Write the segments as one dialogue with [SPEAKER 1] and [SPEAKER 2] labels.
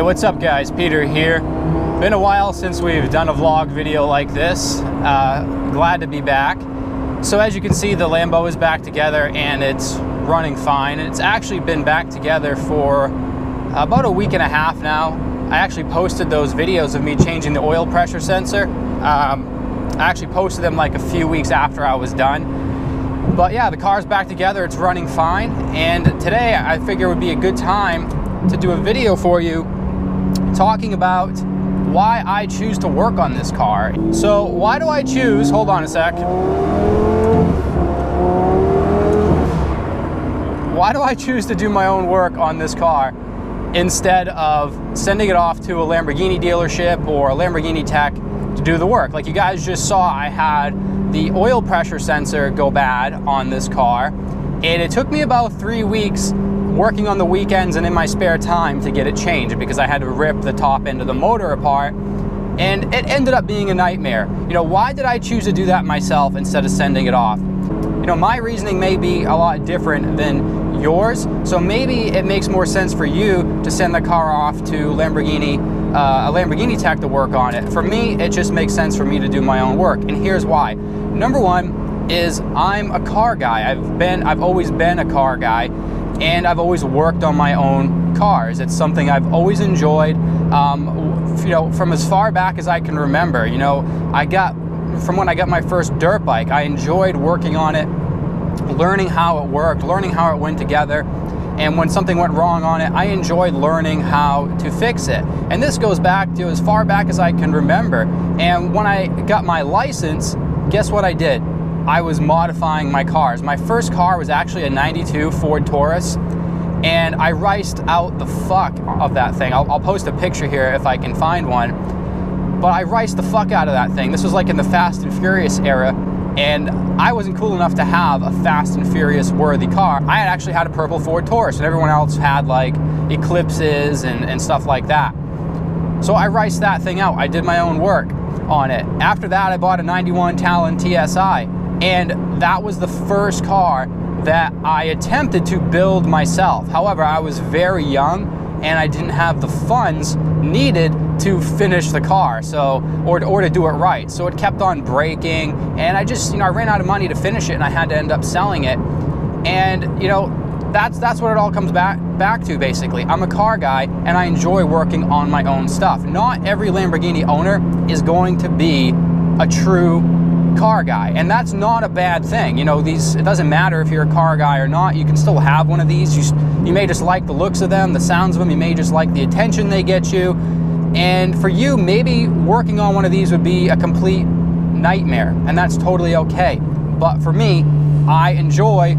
[SPEAKER 1] Hey, what's up guys? Peter here. Been a while since we've done a vlog video like this. Glad to be back. So as you can see, the Lambo is back together and it's running fine. It's actually been back together for about a week and a half now. I actually posted those videos of me changing the oil pressure sensor. I actually posted them like a few weeks after I was done. But yeah, the car's back together, it's running fine. And today I figure it would be a good time to do a video for you talking about why I choose to work on this car. So why do I choose, hold on a sec. Why do I choose to do my own work on this car instead of sending it off to a Lamborghini dealership or a Lamborghini tech to do the work? Like you guys just saw, I had the oil pressure sensor go bad on this car, and it took me about 3 weeks working on the weekends and in my spare time to get it changed because I had to rip the top end of the motor apart, and it ended up being a nightmare. You know, why did I choose to do that myself instead of sending it off? You know, my reasoning may be a lot different than yours, so maybe it makes more sense for you to send the car off to a Lamborghini tech to work on it. For me, it just makes sense for me to do my own work, and here's why. Number one is I'm a car guy. I've always been a car guy, and I've always worked on my own cars. It's something I've always enjoyed, you know, from as far back as I can remember. You know, from when I got my first dirt bike, I enjoyed working on it, learning how it worked, learning how it went together. And when something went wrong on it, I enjoyed learning how to fix it. And this goes back to as far back as I can remember. And when I got my license, guess what I did? I was modifying my cars. My first car was actually a 92 Ford Taurus, and I riced out the fuck of that thing. I'll post a picture here if I can find one, but I riced the fuck out of that thing. This was like in the Fast and Furious era, and I wasn't cool enough to have a Fast and Furious worthy car. I had actually had a purple Ford Taurus, and everyone else had like Eclipses and stuff like that. So I riced that thing out. I did my own work on it. After that, I bought a 91 Talon TSI. And that was the first car that I attempted to build myself. However, I was very young and I didn't have the funds needed to finish the car, or to do it right. So it kept on breaking, and I just, you know, I ran out of money to finish it, and I had to end up selling it. And you know, that's what it all comes back to basically. I'm a car guy and I enjoy working on my own stuff. Not every Lamborghini owner is going to be a true car guy, and that's not a bad thing. You know, it doesn't matter if you're a car guy or not, you can still have one of these. You may just like the looks of them, the sounds of them, you may just like the attention they get you, and for you, maybe working on one of these would be a complete nightmare, and that's totally okay. But for me, I enjoy,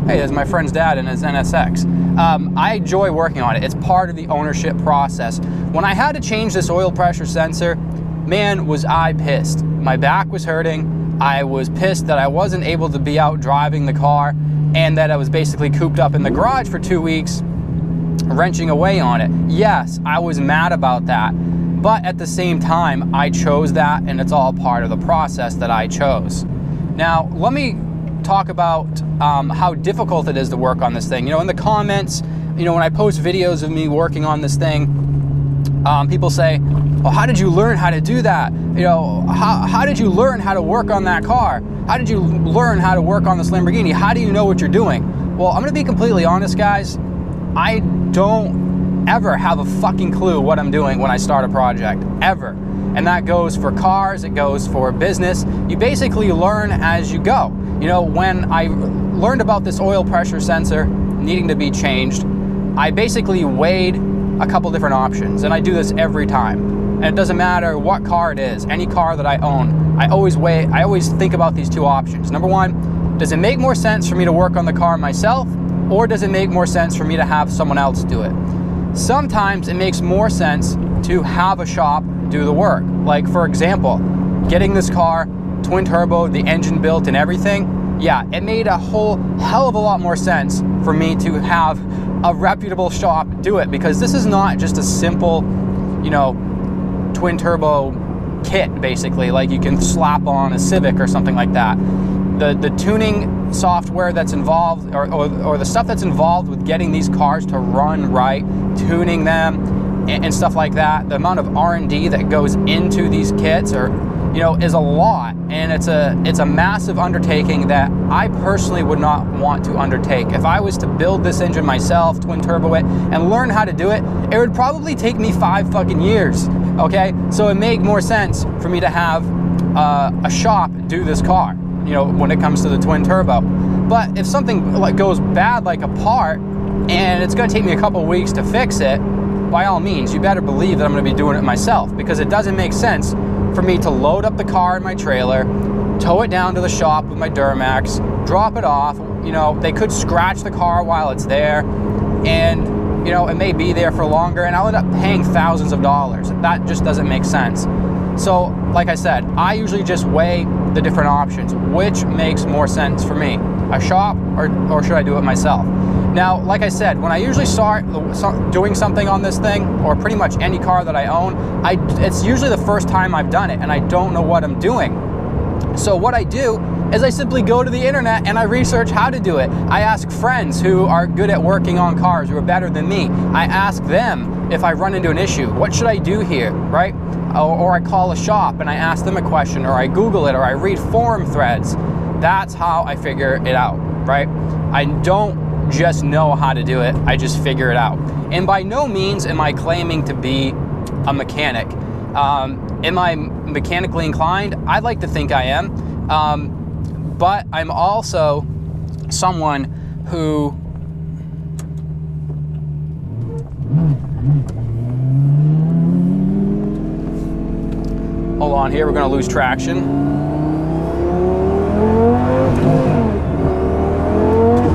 [SPEAKER 1] hey, there's my friend's dad in his NSX. I enjoy working on it. It's part of the ownership process. When I had to change this oil pressure sensor, man, was I pissed. My back was hurting. I was pissed that I wasn't able to be out driving the car, and that I was basically cooped up in the garage for 2 weeks, wrenching away on it. Yes, I was mad about that, but at the same time, I chose that, and it's all part of the process that I chose. Now, let me talk about how difficult it is to work on this thing. You know, in the comments, you know, when I post videos of me working on this thing, people say, oh, how did you learn how to do that? You know, how did you learn how to work on that car? How did you learn how to work on this Lamborghini? How do you know what you're doing? Well, I'm gonna be completely honest, guys. I don't ever have a fucking clue what I'm doing when I start a project, ever. And that goes for cars, it goes for business. You basically learn as you go. You know, when I learned about this oil pressure sensor needing to be changed, I basically weighed a couple different options, and I do this every time. And it doesn't matter what car it is, any car that I own, I always think about these two options. Number one, does it make more sense for me to work on the car myself, or does it make more sense for me to have someone else do it? Sometimes it makes more sense to have a shop do the work. Like for example, getting this car, twin turbo, the engine built and everything, yeah, it made a whole hell of a lot more sense for me to have a reputable shop do it, because this is not just a simple, you know, twin turbo kit basically like you can slap on a Civic or something like that. The tuning software that's involved, or the stuff that's involved with getting these cars to run right, tuning them, and stuff like that, the amount of R&D that goes into these kits is a lot, and it's a massive undertaking that I personally would not want to undertake. If I was to build this engine myself, twin turbo it, and learn how to do it, it would probably take me 5 fucking years, okay? So it make more sense for me to have a shop do this car, when it comes to the twin turbo. But if something like goes bad, like a part, and it's gonna take me a couple weeks to fix it, by all means, you better believe that I'm gonna be doing it myself, because it doesn't make sense for me to load up the car in my trailer, tow it down to the shop with my Duramax, drop it off. They could scratch the car while it's there, and it may be there for longer, and I'll end up paying thousands of dollars. That just doesn't make sense. So, like I said, I usually just weigh the different options. Which makes more sense for me? A shop, or should I do it myself? Now, like I said, when I usually start doing something on this thing, or pretty much any car that I own, it's usually the first time I've done it, and I don't know what I'm doing. So what I do is I simply go to the internet and I research how to do it. I ask friends who are good at working on cars, who are better than me. I ask them if I run into an issue, what should I do here, right? Or I call a shop and I ask them a question, or I Google it, or I read forum threads. That's how I figure it out, right? I don't just know how to do it, I just figure it out. And by no means am I claiming to be a mechanic. Am I mechanically inclined? I'd like to think I am, but I'm also someone who hold on here, we're gonna lose traction.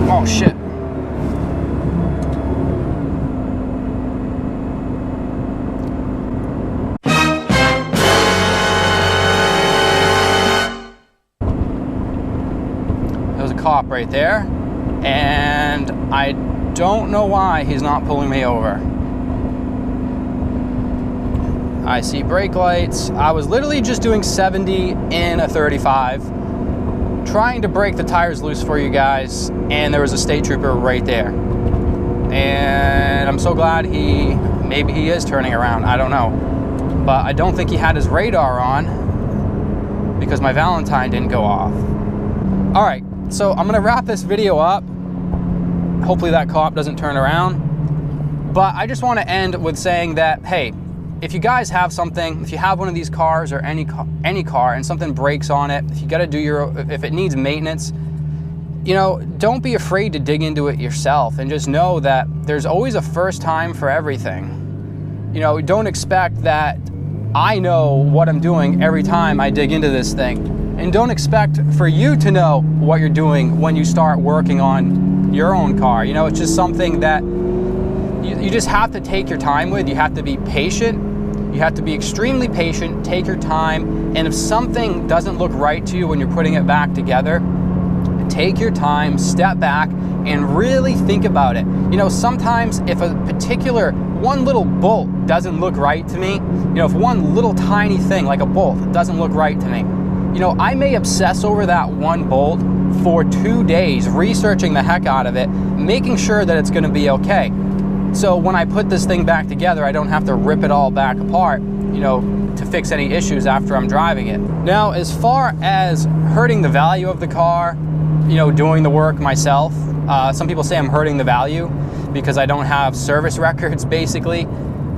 [SPEAKER 1] Oh shit. Cop right there, and I don't know why he's not pulling me over. I see brake lights. I was literally just doing 70 in a 35, trying to break the tires loose for you guys, and there was a state trooper right there. And I'm so glad maybe he is turning around, I don't know. But I don't think he had his radar on because my Valentine didn't go off. All right. So I'm gonna wrap this video up. Hopefully that cop doesn't turn around. But I just wanna end with saying that, hey, if you guys have something, if you have one of these cars or any car and something breaks on it, if you gotta do if it needs maintenance, don't be afraid to dig into it yourself, and just know that there's always a first time for everything. Don't expect that I know what I'm doing every time I dig into this thing. And don't expect for you to know what you're doing when you start working on your own car. It's just something that you just have to take your time with. You have to be patient. You have to be extremely patient, take your time. And if something doesn't look right to you when you're putting it back together, take your time, step back, and really think about it. Sometimes if a particular one little bolt doesn't look right to me, if one little tiny thing like a bolt doesn't look right to me, I may obsess over that one bolt for 2 days, researching the heck out of it, making sure that it's gonna be okay. So when I put this thing back together, I don't have to rip it all back apart, to fix any issues after I'm driving it. Now, as far as hurting the value of the car, doing the work myself, some people say I'm hurting the value because I don't have service records, basically.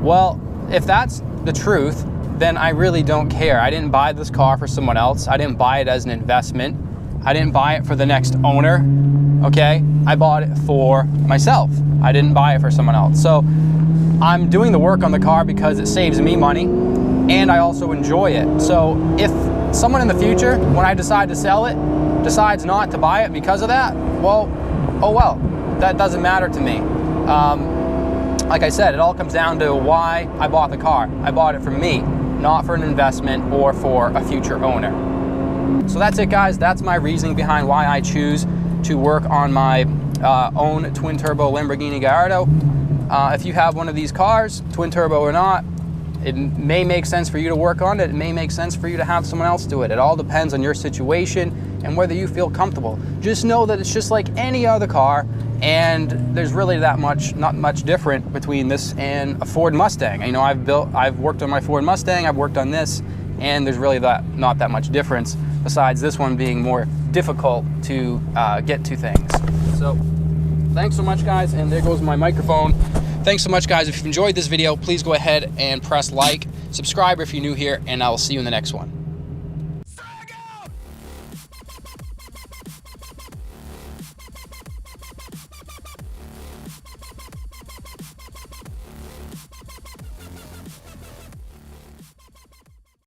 [SPEAKER 1] Well, if that's the truth, then I really don't care. I didn't buy this car for someone else. I didn't buy it as an investment. I didn't buy it for the next owner, okay? I bought it for myself. I didn't buy it for someone else. So I'm doing the work on the car because it saves me money, and I also enjoy it. So if someone in the future, when I decide to sell it, decides not to buy it because of that, well, oh well, that doesn't matter to me. Like I said, it all comes down to why I bought the car. I bought it for me, not for an investment or for a future owner. So that's it, guys. That's my reasoning behind why I choose to work on my own twin turbo Lamborghini Gallardo. If you have one of these cars, twin turbo or not, it may make sense for you to work on it. It may make sense for you to have someone else do it. It all depends on your situation and whether you feel comfortable. Just know that it's just like any other car. And there's really not much different between this and a Ford Mustang. You know, I've worked on my Ford Mustang, I've worked on this, and there's really not that much difference, besides this one being more difficult to get to things. So thanks so much, guys, and there goes my microphone. Thanks so much, guys. If you've enjoyed this video, please go ahead and press like, subscribe if you're new here, and I will see you in the next one.